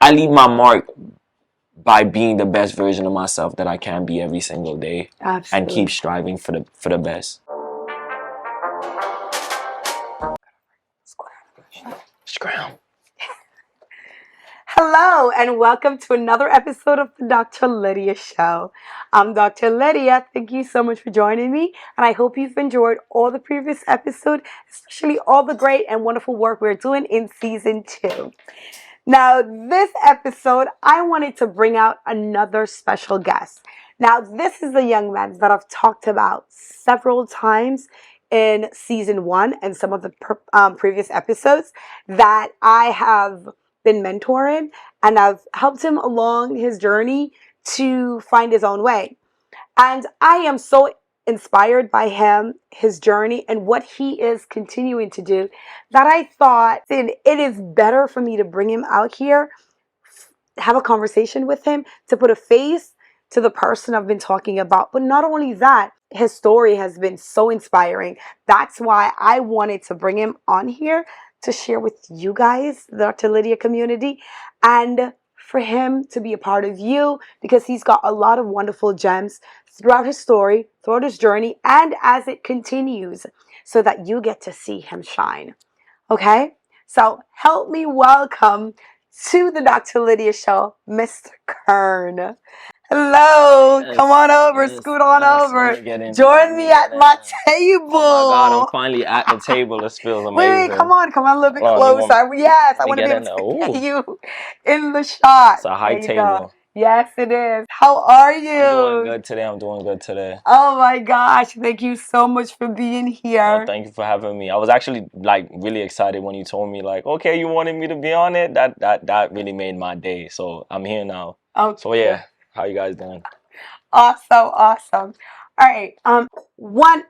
I leave my mark by being the best version of myself that I can be every single day. Absolutely. And keep striving for the best. Scram. Hello, and welcome to another episode of the Dr. Lydia Show. I'm Dr. Lydia. Thank you so much for joining me, and I hope you've enjoyed all the previous episodes, especially all the great and wonderful work we're doing in Season 2. Now, this episode, I wanted to bring out another special guest. Now, this is a young man that I've talked about several times in Season 1 and some of the previous episodes that I have been mentoring, and I've helped him along his journey to find his own way. And I am so inspired by him, his journey, and what he is continuing to do, that I thought it is better for me to bring him out here, have a conversation with him, to put a face to the person I've been talking about. But not only that, his story has been so inspiring. That's why I wanted to bring him on here to share with you guys, the Dr. Lydia community, and for him to be a part of you, because he's got a lot of wonderful gems throughout his story, throughout his journey, and as it continues, so that you get to see him shine. Okay? So help me welcome to the Dr. Lydia Show, Mr. Kern. Hello, Yes, come on over, yes, scoot on yes, over. Join me at my table. Oh my God, I'm finally at the table. This feels amazing. Wait, come on a little bit Oh, closer. Yes, I want to be able to get you in the shot. It's a high There you table. go. Yes, it is. How are you? I'm doing good today. Oh my gosh, thank you so much for being here. Well, thank you for having me. I was actually like really excited when you told me like, okay, you wanted me to be on it. That really made my day. So I'm here now. Okay. So yeah, how you guys doing? Awesome. All right. One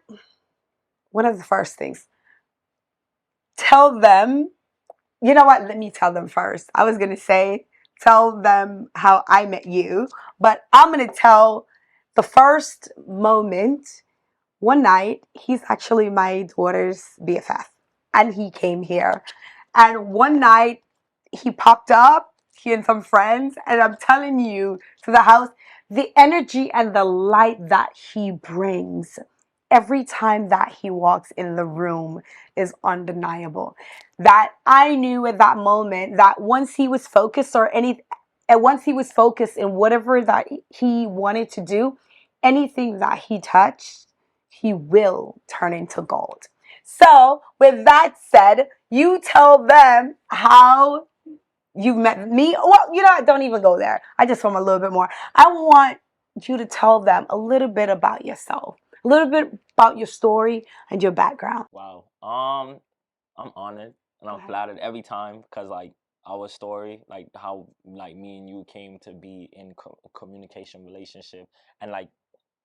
of the first things. Tell them. You know what? Let me tell them first. I was gonna say tell them how I met you, but I'm gonna tell the first moment. One night, he's actually my daughter's BFF, and he came here. And one night, he popped up, he and some friends, and I'm telling you, to the house, the energy and the light that he brings every time that he walks in the room is undeniable. That I knew at that moment that once he was focused in whatever that he wanted to do, anything that he touched, he will turn into gold. So, with that said, you tell them how you met me. Well, you know what? Don't even go there. I just want a little bit more. I want you to tell them a little bit about yourself, a little bit about your story and your background. Wow. I'm honored and I'm flattered every time because like our story, like how like me and you came to be in communication relationship, and like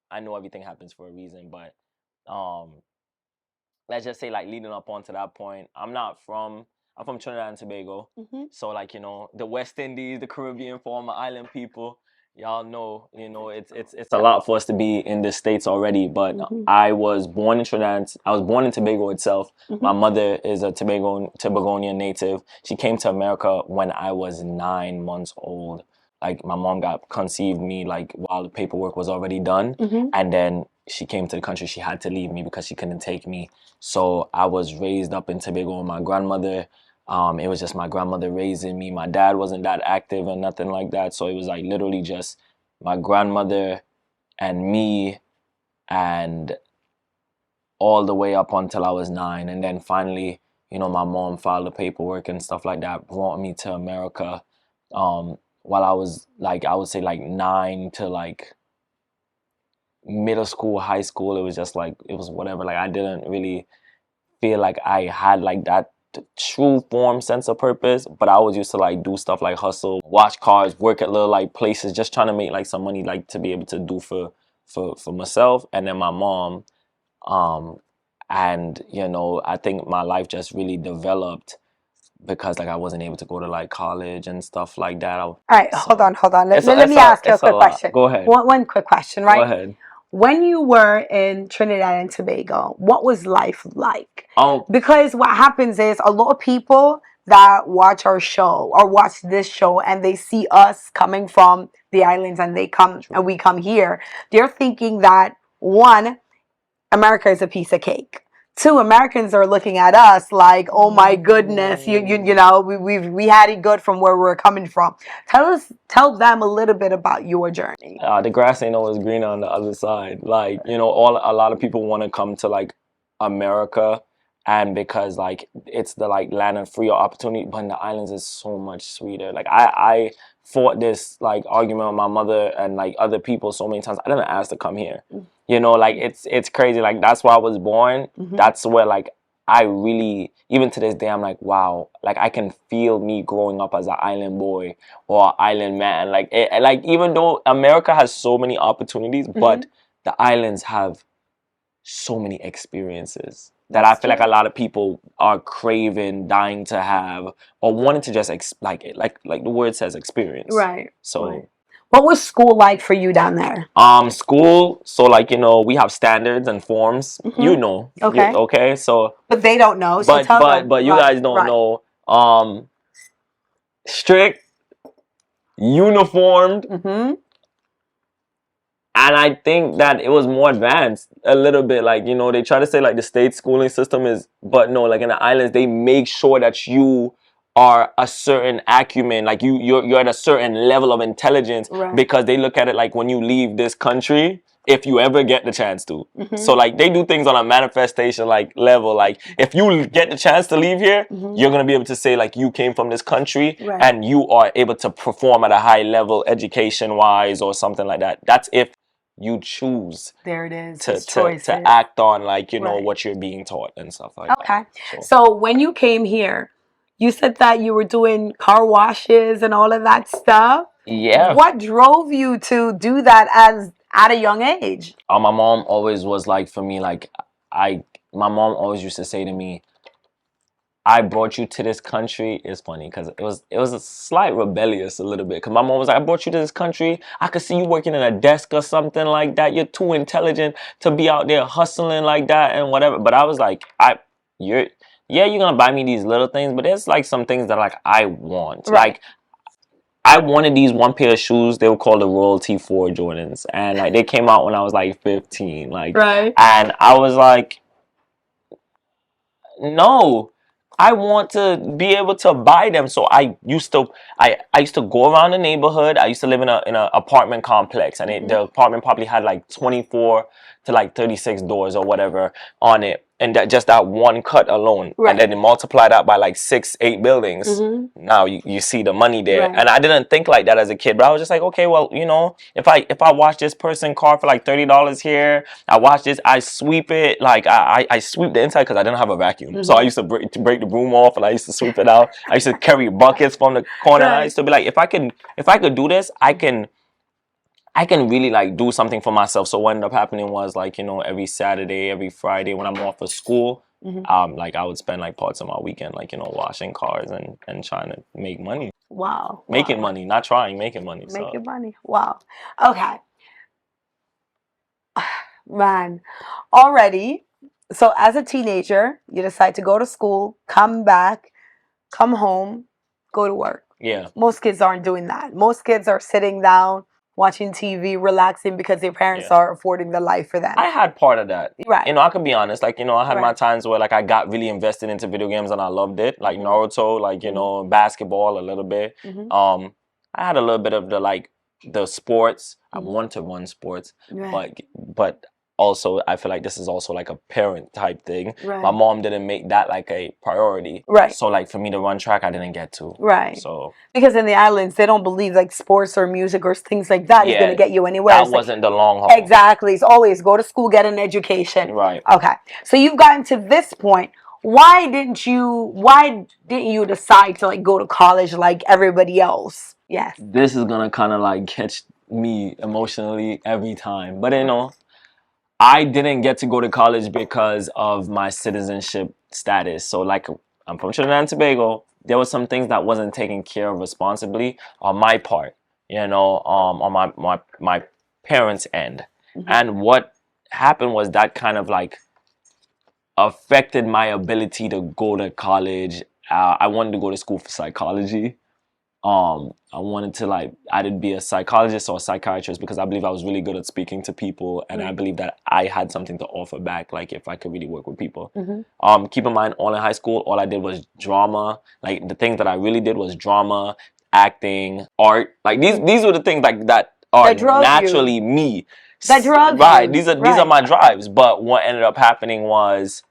I know everything happens for a reason, but let's just say like leading up onto that point, I'm from Trinidad and Tobago. So like, you know, the West Indies, the Caribbean, for all my island people, y'all know, you know, it's a lot for us to be in the States already. But I was born in Trinidad. I was born in Tobago itself. My mother is a Tobagonian native. She came to America when I was 9 months old. Like my mom got conceived me like while the paperwork was already done, and then she came to the country. She had to leave me because she couldn't take me. So I was raised up in Tobago with my grandmother. It was just my grandmother raising me. My dad wasn't that active or nothing like that. So it was like literally just my grandmother and me, and all the way up until I was 9. And then finally, you know, my mom filed the paperwork and stuff like that, brought me to America. While I was like, I would say like 9 to like middle school, high school, it was just like, it was whatever. Like I didn't really feel like I had like that true form sense of purpose, but I always used to like do stuff like hustle, wash cars, work at little like places, just trying to make like some money like to be able to do for myself and then my mom. And you know, I think my life just really developed because like I wasn't able to go to like college and stuff like that. All right, hold on. Let me ask you a quick question. Go ahead. One quick question, right? Go ahead. When you were in Trinidad and Tobago, what was life like? Oh, Because what happens is a lot of people that watch our show or watch this show and they see us coming from the islands and they come and we come here, they're thinking that one, America is a piece of cake. Two, Americans are looking at us like, oh my goodness, you know, we had it good from where we're coming from. Tell them a little bit about your journey. The grass ain't always greener on the other side. Like, you know, a lot of people want to come to like America, and because like it's the like land of free opportunity, but in the islands is so much sweeter. Like I fought this like argument with my mother and like other people so many times. I didn't ask to come here. You know, like it's crazy. Like that's where I was born. That's where like I really, even to this day, I'm like, wow, like I can feel me growing up as an island boy or island man. Like like even though America has so many opportunities, but the islands have so many experiences that I feel like a lot of people are craving, dying to have, or wanting to just like the word says, experience. Right. So. Right. What was school like for you down there? School, so like, you know, we have standards and forms. You know. Okay. Okay, so. But they don't know, so tell them. But you guys don't know. Strict, uniformed, and I think that it was more advanced a little bit. Like, you know, they try to say like the state schooling system is, but no, like in the islands, they make sure that you are a certain acumen, like you're at a certain level of intelligence, because they look at it like when you leave this country, if you ever get the chance to. So like they do things on a manifestation like level. Like if you get the chance to leave here, you're gonna be able to say like you came from this country and you are able to perform at a high level education wise or something like that. That's if you choose there it is to act on like, you know, what you're being taught and stuff like that. Okay. So when you came here, you said that you were doing car washes and all of that stuff. Yeah. What drove you to do that at a young age? My mom always was like, for me, like my mom always used to say to me, I brought you to this country. It's funny because it was a slight rebellious a little bit, because my mom was like, I brought you to this country. I could see you working in a desk or something like that. You're too intelligent to be out there hustling like that and whatever. But I was like, you're gonna buy me these little things, but there's like some things that like I want. Like I wanted these one pair of shoes. They were called the Royalty 4 Jordans, and like they came out when I was like 15. Like, and I was like, no, I want to be able to buy them. So I used to go around the neighborhood. I used to live in a apartment complex, and the apartment probably had like 24 to like 36 doors or whatever on it, and just that one cut alone, and then you multiply that by like 6-8 buildings. Now you see the money there. And I didn't think like that as a kid, but I was just like, okay, well, you know, if I wash this person car for like $30 here, I wash this, I sweep it, like I sweep the inside because I didn't have a vacuum, so I used to break the broom off and I used to sweep it out. I used to carry buckets from the corner. And I used to be like, if I could do this, I can really like do something for myself. So what ended up happening was, like, you know, every Saturday, every Friday when I'm off of school, like I would spend like parts of my weekend, like, you know, washing cars and trying to make money. Wow. Making money, not trying, making money. Making money. Wow. Okay. Man, already. So as a teenager, you decide to go to school, come back, come home, go to work. Yeah. Most kids aren't doing that. Most kids are sitting down, watching TV, relaxing because their parents are affording the life for them. I had part of that. Right. You know, I could be honest. Like, you know, I had my times where like I got really invested into video games and I loved it. Like Naruto, like, you know, basketball a little bit. I had a little bit of the sports. I want to run sports. But also I feel like this is also like a parent type thing. My mom didn't make that like a priority. So like for me to run track, I didn't get to. So because in the islands they don't believe like sports or music or things like that is going to get you anywhere. That wasn't the long haul. Exactly. It's always go to school, get an education. Okay. So you've gotten to this point. Why didn't you decide to like go to college like everybody else? Yes. This is gonna kind of like catch me emotionally every time. But you know, I didn't get to go to college because of my citizenship status. So like, I'm from Trinidad and Tobago. There were some things that wasn't taken care of responsibly on my part, you know, on my parents' end. And what happened was that kind of like affected my ability to go to college I wanted to go to school for psychology. I wanted to like either be a psychologist or a psychiatrist because I believe I was really good at speaking to people, and I believe that I had something to offer back, like if I could really work with people. Keep in mind, all in high school, all I did was drama. Like the things that I really did was drama, acting, art. Like these were the things like that are naturally me. That drove right. you. These are my drives. But what ended up happening was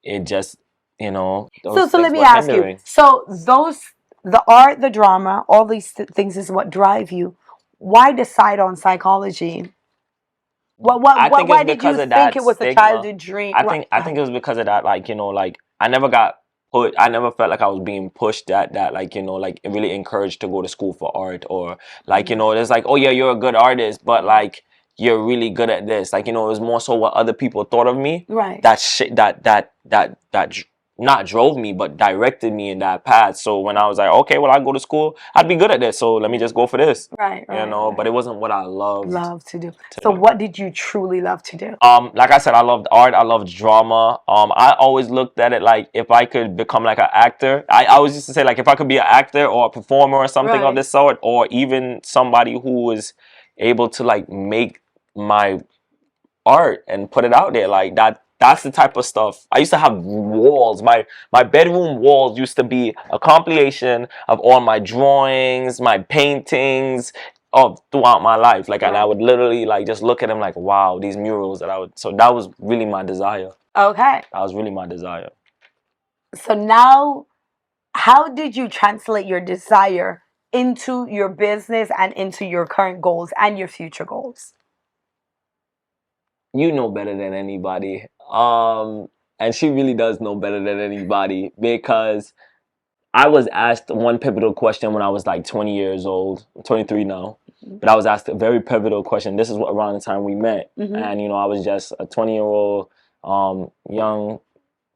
it just, you know, those so let me ask you. So the art, the drama, all these things is what drive you. Why decide on psychology? Why did you think it was a childhood dream? I think it was because of that, like, you know, like I never felt like I was being pushed at that, like, you know, like really encouraged to go to school for art, or like, you know, there's like, oh yeah, you're a good artist, but like you're really good at this. Like, you know, it was more so what other people thought of me. Right. That shit that not drove me, but directed me in that path. So when I was like, okay, well, I go to school, I'd be good at this, so let me just go for this. Right. You know, but it wasn't what I loved to do. So what did you truly love to do? Like I said, I loved art, I loved drama. I always looked at it like if I could become like an actor. I always used to say like if I could be an actor or a performer or something of this sort, or even somebody who was able to like make my art and put it out there, like that's the type of stuff. I used to have walls. My bedroom walls used to be a compilation of all my drawings, my paintings of throughout my life. Like, and I would literally like just look at them like, wow, these murals that I would. So that was really my desire. Okay. That was really my desire. So now, how did you translate your desire into your business and into your current goals and your future goals? You know better than anybody. And she really does know better than anybody, because I was asked one pivotal question when I was like 20 years old, 23 now, but I was asked a very pivotal question. This is around the time we met. And, you know, I was just a 20-year-old young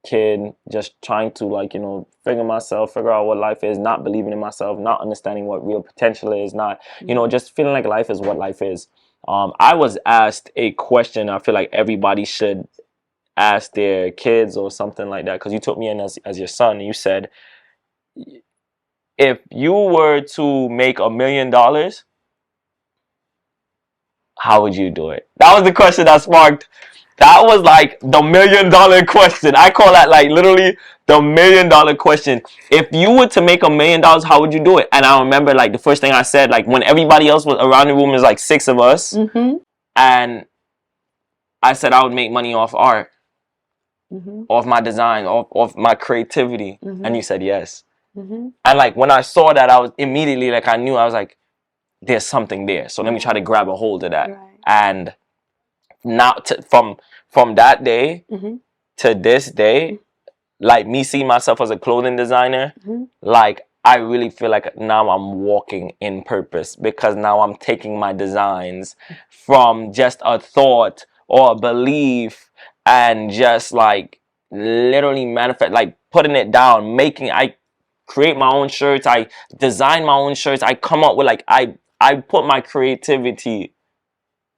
kid, just trying to, like, you know, figure out what life is, not believing in myself, not understanding what real potential is, not, you know, just feeling like life is what life is. I was asked a question I feel like everybody should ask their kids or something like that, because you took me in as your son, and you said, if you were to make $1 million, how would you do it? That was the question that sparked. That was like the $1 million question. I call that like literally the $1 million question. If you were to make $1 million, how would you do it? And I remember like the first thing I said, like when everybody else was around the room, there's like 6 of us. And I said I would make money off art, off my design, off my creativity. And you said yes. And like when I saw that, I was immediately like, I knew, I was like, there's something there. So let me try to grab a hold of that. And now from that day to this day, like me seeing myself as a clothing designer, like I really feel like now I'm walking in purpose, because now I'm taking my designs from just a thought or a belief and just like literally manifest, like putting it down, I create my own shirts, I design my own shirts, I come up with like, I put my creativity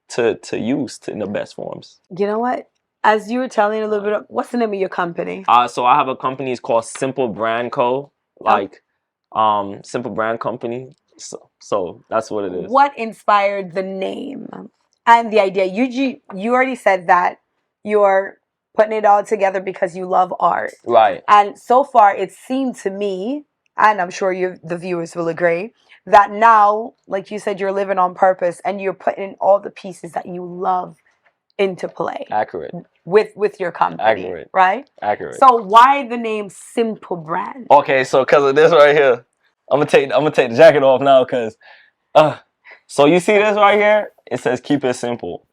to use in the best forms. You know what? As you were telling a little bit of, what's the name of your company? So I have a company, it's called Simple Brand Co. Simple Brand Company. So that's what it is. What inspired the name and the idea? You already said that you're putting it all together because you love art. Right. And so far it seemed to me, and I'm sure the viewers will agree, that now, like you said, you're living on purpose and you're putting all the pieces that you love into play. Accurate. With your company. Accurate. Right? Accurate. So why the name Simple Brand? Okay, so because of this right here, I'm gonna take the jacket off now, because so you see this right here? It says keep it simple.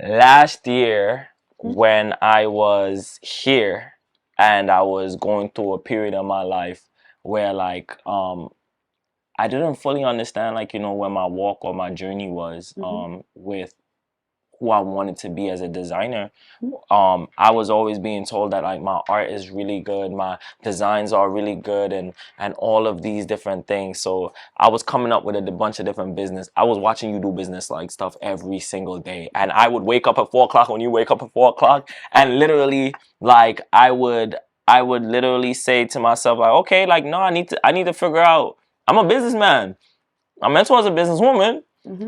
Last year when I was here and I was going through a period of my life where like I didn't fully understand, like, you know, where my walk or my journey was with who I wanted to be as a designer. I was always being told that like my art is really good, my designs are really good, and all of these different things. So I was coming up with a bunch of different business. I was watching you do business like stuff every single day, and I would wake up at 4 o'clock when you wake up at 4 o'clock, and literally like I would I would literally say to myself, like, okay, like, no, I need to figure out. I'm a businessman. My mentor is a businesswoman.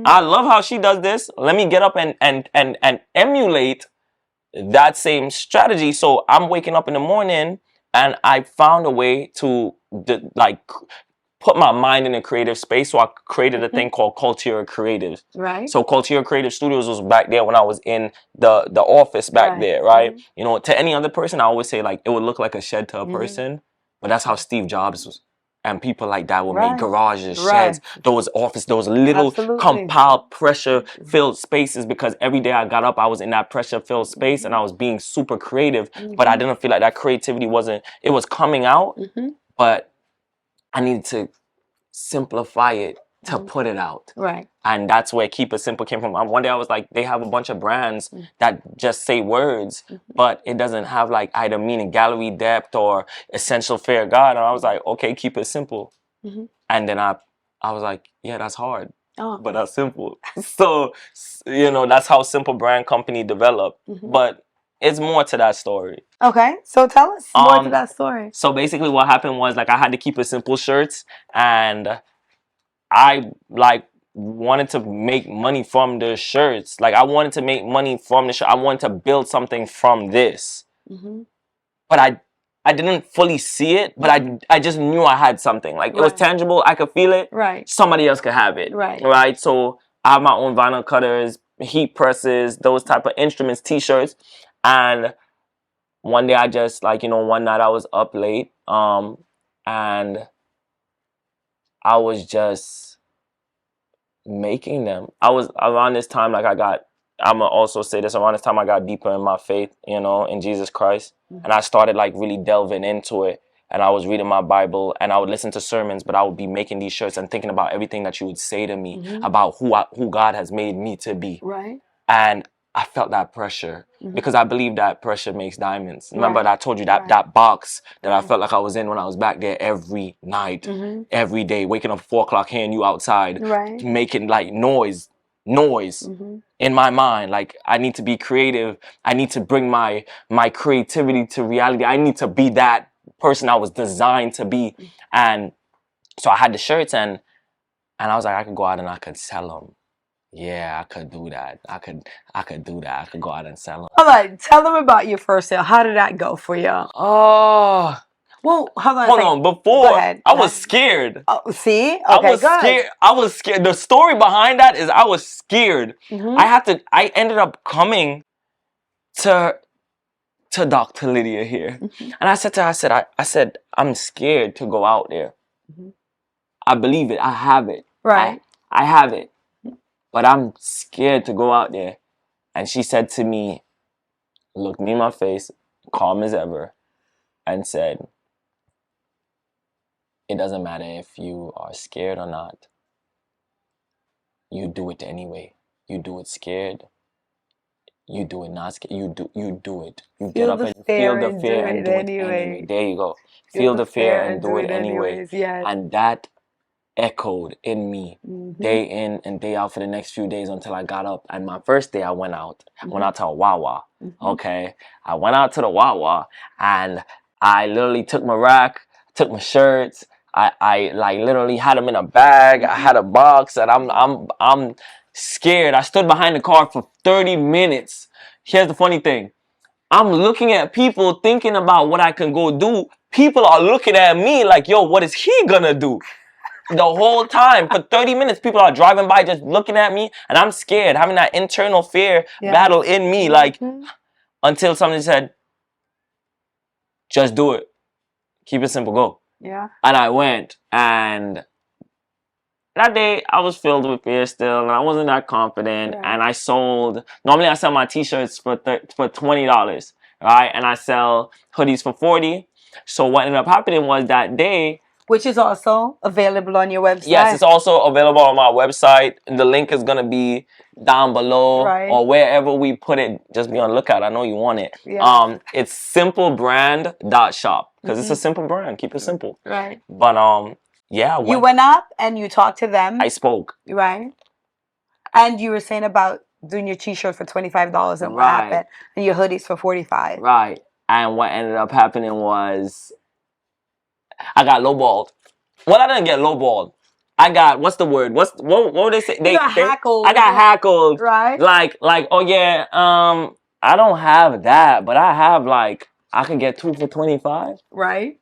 I love how she does this. Let me get up and emulate that same strategy. So I'm waking up in the morning and I found a way to like put my mind in a creative space. So I created a thing called Cultura Creative. Right. So Cultura Creative Studios was back there when I was in the office back there, right? You know, to any other person, I always say, like, it would look like a shed to a person, but that's how Steve Jobs was. And people like that would make garages, sheds, those offices, those little compiled pressure-filled spaces, because every day I got up, I was in that pressure-filled space and I was being super creative, but I didn't feel like that creativity it was coming out, but I needed to simplify it to put it out. Right. And that's where Keep It Simple came from. One day I was like, they have a bunch of brands that just say words, but it doesn't have like either meaning, gallery depth, or essential fair God. And I was like, okay, keep it simple. And then I was like, yeah, that's hard, but that's simple. So, you know, that's how Simple Brand Company developed. But it's more to that story. Okay, so tell us more to that story. So basically what happened was, like, I had to Keep It Simple shirts, and I like wanted to make money from the shirts. Like, I wanted to make money from the shirt. I wanted to build something from this. But I didn't fully see it, but I just knew I had something. Like, it was tangible. I could feel it. Somebody else could have it. Right. So I have my own vinyl cutters, heat presses, those type of instruments, t-shirts. And one day I just, like, you know, one night I was up late, and I was just making them. I was around this time, like, I'm gonna also say this, around this time I got deeper in my faith, you know, in Jesus Christ. And I started, like, really delving into it. And I was reading my Bible, and I would listen to sermons, but I would be making these shirts and thinking about everything that you would say to me about who God has made me to be. Right. And I felt that pressure, because I believe that pressure makes diamonds. Remember that I told you that box that I felt like I was in when I was back there every night, every day, waking up at 4 o'clock, hearing you outside, making, like, noise in my mind. Like, I need to be creative. I need to bring my creativity to reality. I need to be that person I was designed to be. And so I had the shirts, and I was like, I could go out and I could sell them. Yeah, I could do that. I could do that. I could go out and sell them. All right, tell them about your first sale. How did that go for you? Oh. Well, hold on. Before, I was scared. Oh, see? Okay, I was scared. I was scared. The story behind that is I was scared. I ended up coming to Dr. Lydia here. And I said to her, I said, I'm scared to go out there. I believe it. I have it. Right. I have it. But I'm scared to go out there. And she said to me, looked me in my face, calm as ever, and said, it doesn't matter if you are scared or not. You do it anyway. You do it scared. You do it not scared. You do it. You get up and feel the fear and do it anyway. There you go. Feel the fear and do it anyway. And that echoed in me day in and day out for the next few days until I got up. And my first day I went out. I went out to a Wawa. Okay. I went out to the Wawa, and I literally took my rack, took my shirts. I like literally had them in a bag. I had a box, and I'm scared. I stood behind the car for 30 minutes. Here's the funny thing. I'm looking at people thinking about what I can go do. People are looking at me like, yo, what is he gonna do? The whole time, for 30 minutes, people are driving by just looking at me, and I'm scared, having that internal fear battle in me, like, until somebody said, just do it. Keep it simple, go. Yeah. And I went, and that day I was filled with fear still, and I wasn't that confident. And I sold, normally I sell my t-shirts for $20, right? And I sell hoodies for $40. So what ended up happening was that day, which is also available on your website. Yes, it's also available on my website. The link is going to be down below, or wherever we put it. Just be on the lookout. I know you want it. Yeah. It's simplebrand.shop, because it's a simple brand. Keep it simple. Right. But yeah. You went up and you talked to them. I spoke. Right. And you were saying about doing your t-shirt for $25 and what happened, and your hoodies for $45. Right. And what ended up happening was I got lowballed. Well, I didn't get lowballed. I got, what's the word? What would they say? You got hackled. I got hackled. Right. Like, oh yeah, I don't have that, but I have like, I could get 2 for $25. Right.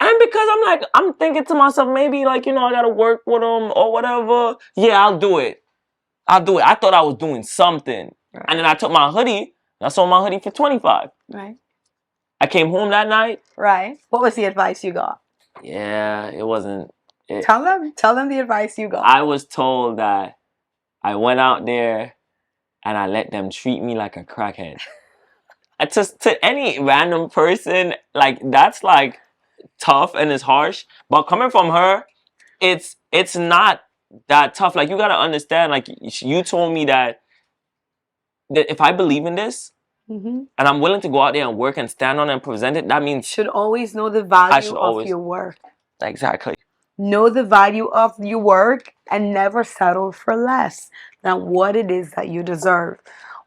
And because I'm thinking to myself, maybe like, I gotta work with them or whatever. Yeah, I'll do it. I thought I was doing something. Right. And then I took my hoodie, and I sold my hoodie for $25. Right. I came home that night. Right. What was the advice you got? Yeah, it wasn't. Tell them the advice you got. I was told that I went out there and I let them treat me like a crackhead. To any random person, like, that's like tough and it's harsh. But coming from her, it's not that tough. Like, you gotta understand, like, you told me that if I believe in this, and I'm willing to go out there and work and stand on it and present it, that means you should always know the value of your work. Exactly. Know the value of your work and never settle for less than what it is that you deserve.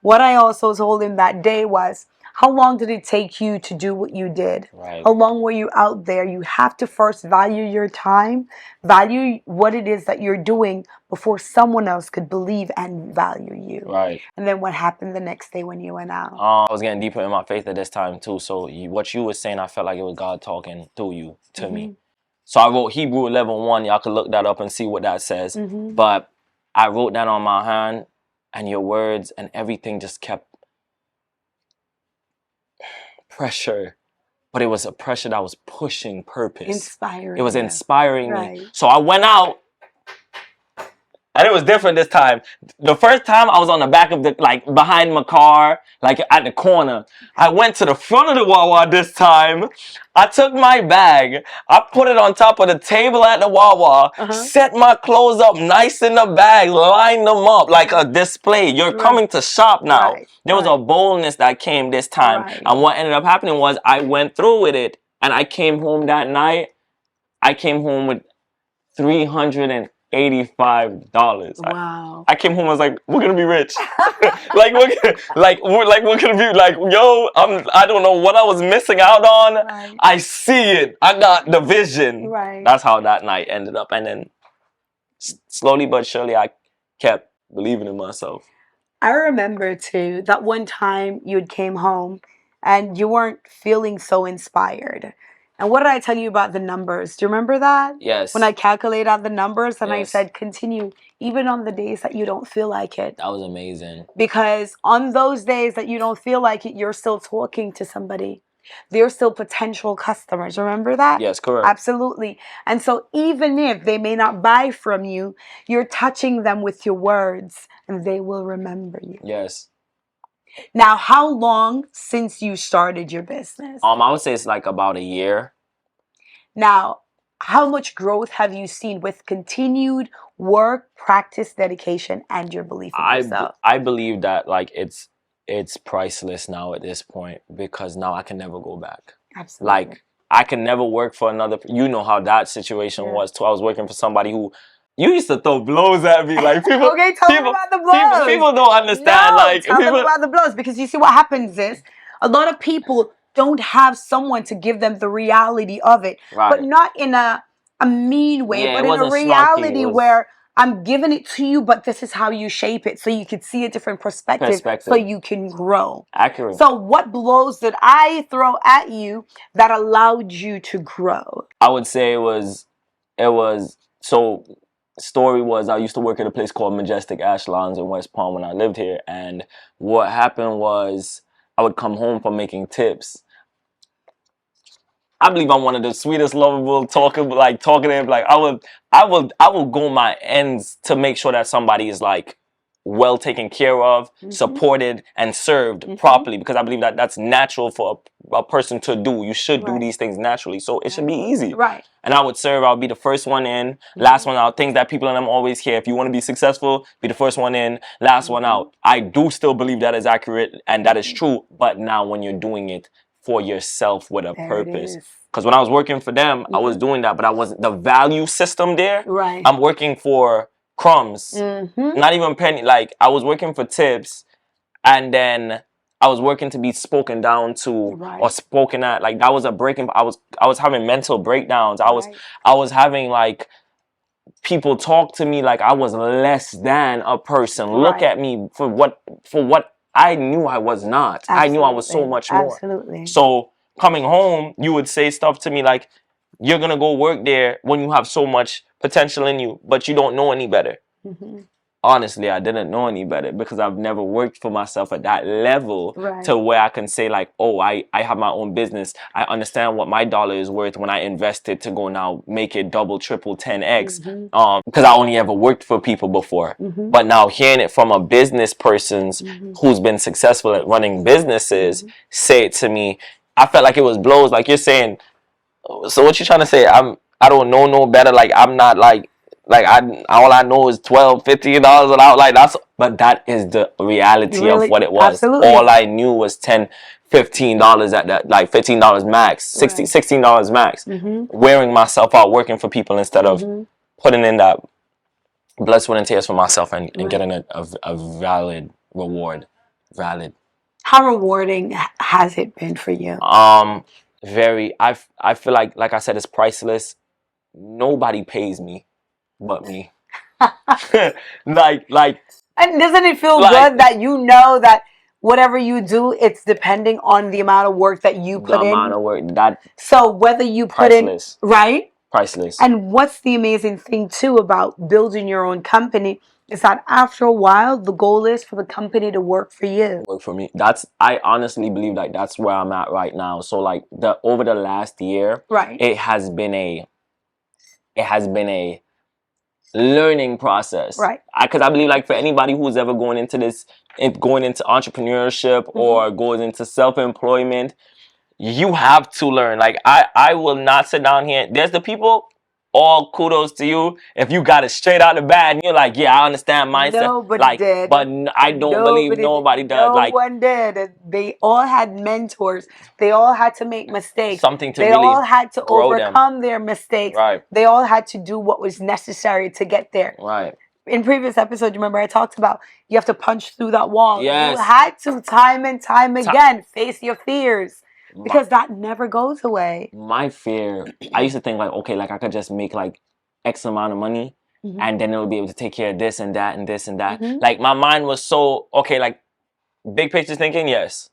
What I also told him that day was, how long did it take you to do what you did? Right. How long were you out there? You have to first value your time, value what it is that you're doing before someone else could believe and value you. Right. And then what happened the next day when you went out? I was getting deeper in my faith at this time too. So what you were saying, I felt like it was God talking through you to me. So I wrote Hebrew 11:1. Y'all can look that up and see what that says. But I wrote that on my hand, and your words and everything just kept pressure. But it was a pressure that was pushing purpose. Inspiring. It was inspiring me. So I went out, and it was different this time. The first time I was on the back of behind my car, like at the corner. I went to the front of the Wawa this time. I took my bag, I put it on top of the table at the Wawa, set my clothes up nice in the bag, lined them up like a display. You're coming to shop now. There was a boldness that came this time. And what ended up happening was I went through with it, and I came home that night. I came home with $385. Wow. I came home, I was like, we're gonna be rich. we're gonna be like, yo, I don't know what I was missing out on. Right. I see it. I got the vision. Right. That's how that night ended up. And then slowly but surely I kept believing in myself. I remember too that one time you came home and you weren't feeling so inspired. And what did I tell you about the numbers? Do you remember that? Yes. When I calculated out the numbers and I said, continue, even on the days that you don't feel like it. That was amazing. Because on those days that you don't feel like it, you're still talking to somebody. They're still potential customers. Remember that? Yes, correct. Absolutely. And so even if they may not buy from you, you're touching them with your words and they will remember you. Yes. Now, how long since you started your business? I would say it's like about a year. Now, how much growth have you seen with continued work, practice, dedication, and your belief in yourself? I believe that like it's priceless now at this point, because now I can never go back. Absolutely. Like, I can never work for another. You know how that situation was too. I was working for somebody who. You used to throw blows at me, like people. Okay, tell them about the blows. People don't understand. No, tell them about the blows, because you see what happens is a lot of people don't have someone to give them the reality of it, but not in a mean way, but in a reality where I'm giving it to you, but this is how you shape it, so you can see a different perspective. So you can grow. Accurate. So what blows did I throw at you that allowed you to grow? I would say it was so. Story was, I used to work at a place called Majestic Ashlons in West Palm when I lived here, and what happened was I would come home from making tips. I believe I'm one of the sweetest, lovable talkative. Like I will go my ends to make sure that somebody is like well taken care of, supported, and served properly, because I believe that that's natural for a person to do. You should do these things naturally, so it should be easy. Right. And I would serve. I'll be the first one in, last one out. Things that people in them always hear. If you want to be successful, be the first one in, last one out. I do still believe that is accurate and that is true. But now when you're doing it for yourself with a purpose. Because when I was working for them, I was doing that, but I wasn't the value system there. Right. I'm working for crumbs, not even penny. Like, I was working for tips, and then I was working to be spoken down to or spoken at. Like that was a breaking. I was having mental breakdowns. I was having like people talk to me like I was less than a person. Look at me for what I knew I was not. Absolutely. I knew I was so much more. Absolutely. So coming home, you would say stuff to me like, you're gonna go work there when you have so much potential in you, but you don't know any better. Honestly, I didn't know any better because I've never worked for myself at that level to where I can say like, oh, I have my own business. I understand what my dollar is worth when I invest it to go now make it double, triple, 10x. Because I only ever worked for people before. But now hearing it from a business person's who's been successful at running businesses say it to me, I felt like it was blows. Like you're saying, so what you trying to say? I don't know no better. Like I'm not like all I know is $12, $15 an hour. Like but that is the reality of what it was. Absolutely. All I knew was $10, $15 at that, like $15 max, $16 max. Wearing myself out, working for people instead of putting in that blood, sweat, and tears for myself and getting a valid reward. Valid. How rewarding has it been for you? Very. I feel like I said, it's priceless. Nobody pays me but me. like and doesn't it feel good that you know that whatever you do, it's depending on the amount of work that you put in? The amount of work that. So whether you put priceless. in, right? Priceless. And what's the amazing thing too about building your own company is that after a while, the goal is for the company to work for you. Work for me. I honestly believe like that's where I'm at right now. So like over the last year, it has been a learning process. Because I believe like for anybody who's ever going into entrepreneurship or goes into self-employment, you have to learn. Like I will not sit down here. There's the people, all kudos to you if you got it straight out the bat and you're like, yeah, I understand mindset. Nobody did. But I don't believe nobody does. No one did. They all had mentors. They all had to make mistakes. Something to they really all had to overcome them. Their mistakes. They all had to do what was necessary to get there. In previous episodes, remember I talked about you have to punch through that wall. Yes. You had to time and time again face your fears. Because that never goes away. My fear, I used to think like, okay, like I could just make like X amount of money and then it'll be able to take care of this and that and this and that. Like my mind was so, okay, like big picture thinking, yes.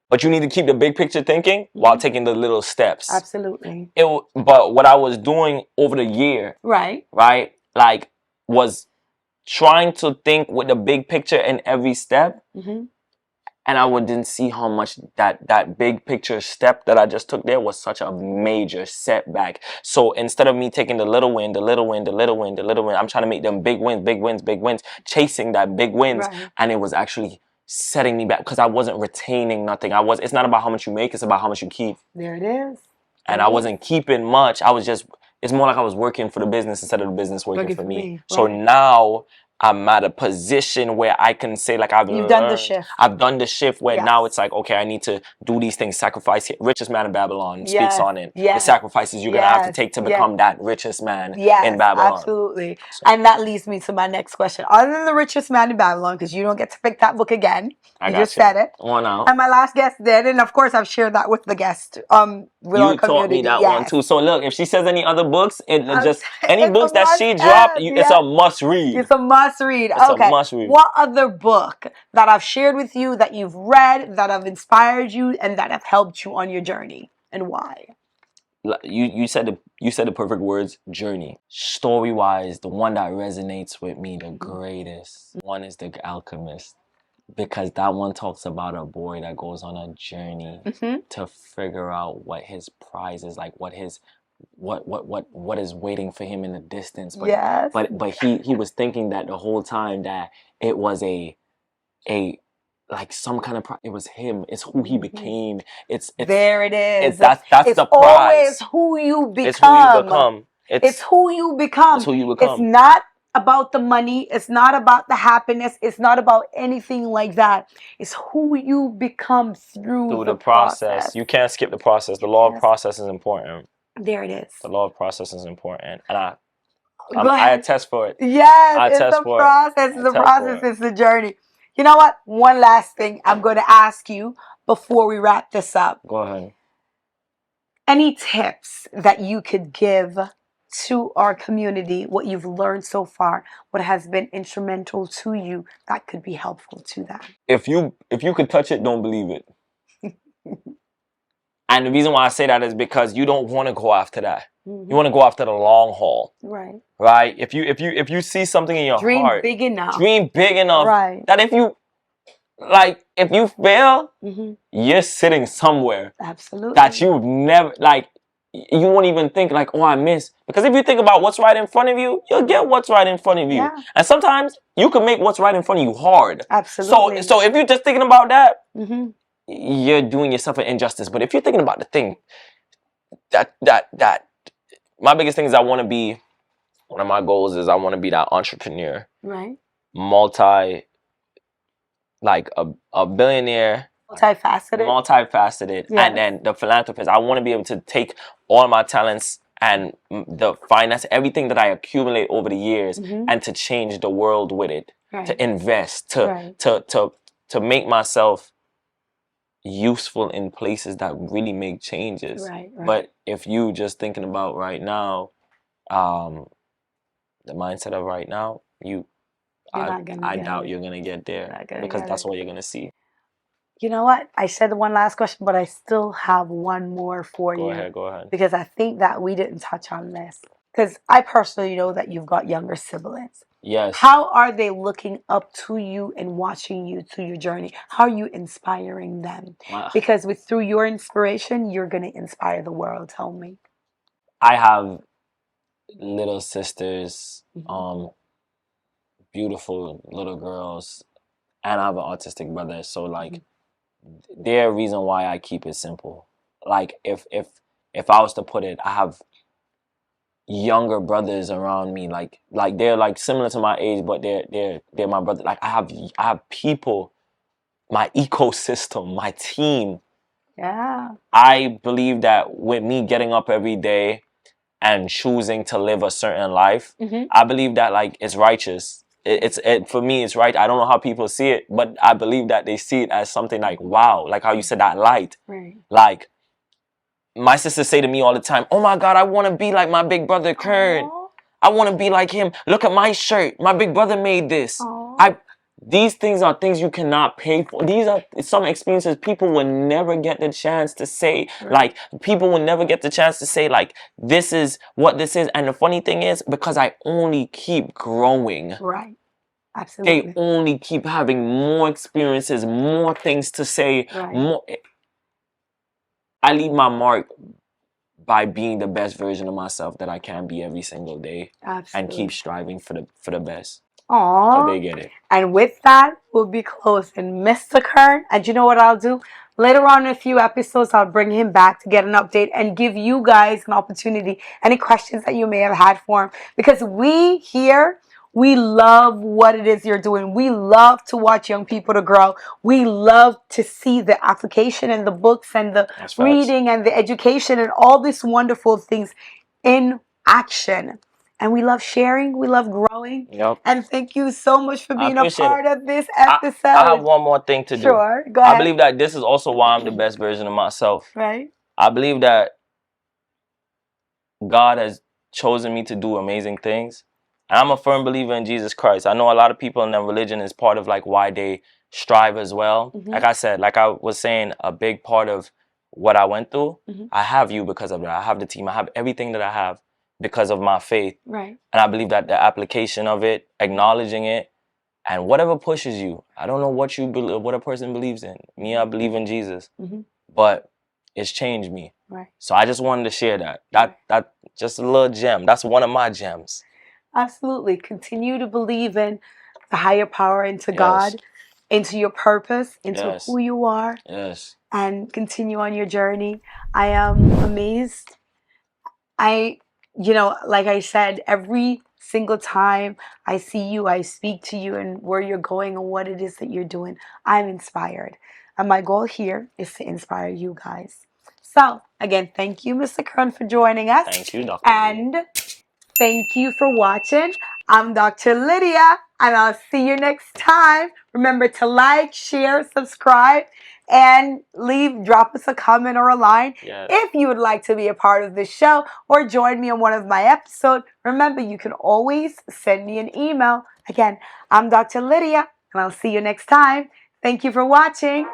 But you need to keep the big picture thinking while taking the little steps. Absolutely. But what I was doing over the year, like was trying to think with the big picture in every step. And I didn't see how much that big picture step that I just took there was such a major setback. So instead of me taking the little win, I'm trying to make them big wins, chasing that big wins. And it was actually setting me back because I wasn't retaining nothing. It's not about how much you make, it's about how much you keep. There it is. And I wasn't keeping much. It's more like I was working for the business instead of the business working for me. So now I'm at a position where I can say like You've done the shift. I've done the shift where now it's like, okay, I need to do these things, sacrifice here. Richest man in Babylon speaks on it. The sacrifices you're going to have to take to become that richest man in Babylon. Absolutely. So. And that leads me to my next question. Other than the richest man in Babylon, because you don't get to pick that book again. You just said it. On out. And my last guest did. And of course, I've shared that with the guest. You taught me that one too. So look, if she says any other books, any books that she dropped, it's a must read. It's a must read. Okay. Must read. What other book that I've shared with you that you've read that have inspired you and that have helped you on your journey, and why? You said the perfect words. Journey. Story wise, the one that resonates with me the greatest one is The Alchemist. Because that one talks about a boy that goes on a journey to figure out what his prize is, like what is waiting for him in the distance. But he was thinking that the whole time that it was a like some kind of it was him. It's who he became. It's there it is. That's the prize. Always who you become. It's who you become. It's who you become. It's not about the money. It's not about the happiness. It's not about anything like that. It's who you become through the process. You can't skip the process. The law of process is important. There it is. The law of process is important. And I attest for it. Yes, it's the process. It's the process. It's the journey. You know what? One last thing I'm going to ask you before we wrap this up. Go ahead. Any tips that you could give to our community, what you've learned so far, what has been instrumental to you that could be helpful to them? If you could touch it, don't believe it. And the reason why I say that is because you don't want to go after that. You want to go after the long haul. Right. Right? If you see something in your heart, dream big enough. Dream big enough. Right. That if you fail, you're sitting somewhere. Absolutely. That you've never, like, you won't even think like, oh, I missed. Because if you think about what's right in front of you, you'll get what's right in front of you. Yeah. And sometimes you can make what's right in front of you hard. Absolutely. So if you're just thinking about that, you're doing yourself an injustice. But if you're thinking about the thing that my biggest thing is one of my goals is I want to be that entrepreneur. Right. Like a billionaire. Multifaceted. Yes. And then the philanthropist. I want to be able to take all my talents and the finance, everything that I accumulate over the years, and to change the world with it. Right. To invest, to make myself useful in places that really make changes. Right. But if you just thinking about right now, the mindset of right now, I doubt you're gonna get there, because that's what you're gonna see. You know what? I said one last question, but I still have one more for you. Go ahead. Because I think that we didn't touch on this. Because I personally know that you've got younger siblings. Yes. How are they looking up to you and watching you through your journey? How are you inspiring them? Wow. Because through your inspiration, you're going to inspire the world. Tell me. I have little sisters, beautiful little girls, and I have an autistic brother. So like, they're a reason why I keep it simple. Like if I was to put it, I have younger brothers around me, like they're like similar to my age, but they're my brother. Like I have people, my ecosystem, my team. Yeah. I believe that with me getting up every day and choosing to live a certain life, I believe that like it's righteous. For me, it's right. I don't know how people see it, but I believe that they see it as something like, wow, like how you said that light. Right. Like my sisters say to me all the time, oh my God, I want to be like my big brother Kern. Aww. I want to be like him. Look at my shirt. My big brother made this. These things are things you cannot pay for. These are some experiences people will never get the chance to say. Right. Like, people will never get the chance to say, like, this is what this is. And the funny thing is, because I only keep growing. Right. Absolutely. They only keep having more experiences, more things to say. Right. More. I leave my mark by being the best version of myself that I can be every single day. Absolutely. And keep striving for the best. Aww. So they get it. And with that, we'll be closing Mr. Kern. And you know what I'll do? Later on in a few episodes, I'll bring him back to get an update and give you guys an opportunity, any questions that you may have had for him. Because we here, we love what it is you're doing. We love to watch young people to grow. We love to see the application and the books and the reading and the education and all these wonderful things in action. And we love sharing. We love growing. Yep. And thank you so much for being a part of this episode. I have one more thing to do. Sure. Go ahead. I believe that this is also why I'm the best version of myself. Right. I believe that God has chosen me to do amazing things. And I'm a firm believer in Jesus Christ. I know a lot of people in their religion is part of like why they strive as well. Like I said, like I was saying, a big part of what I went through, I have you because of that. I have the team. I have everything that I have because of my faith. Right. And I believe that the application of it, acknowledging it, and whatever pushes you. I don't know what a person believes in. Me, I believe in Jesus. But it's changed me. Right. So I just wanted to share that. That just a little gem. That's one of my gems. Absolutely. Continue to believe in the higher power, into God, into your purpose, into who you are. Yes. And continue on your journey. I am amazed. You know, like I said, every single time I see you, I speak to you and where you're going and what it is that you're doing, I'm inspired. And my goal here is to inspire you guys. So, again, thank you, Mr. Kern, for joining us. Thank you, Dr. And thank you for watching. I'm Dr. Lydia, and I'll see you next time. Remember to like, share, subscribe, and drop us a comment or a line. Yes. If you would like to be a part of this show or join me on one of my episodes, remember you can always send me an email. Again, I'm Dr. Lydia, and I'll see you next time. Thank you for watching.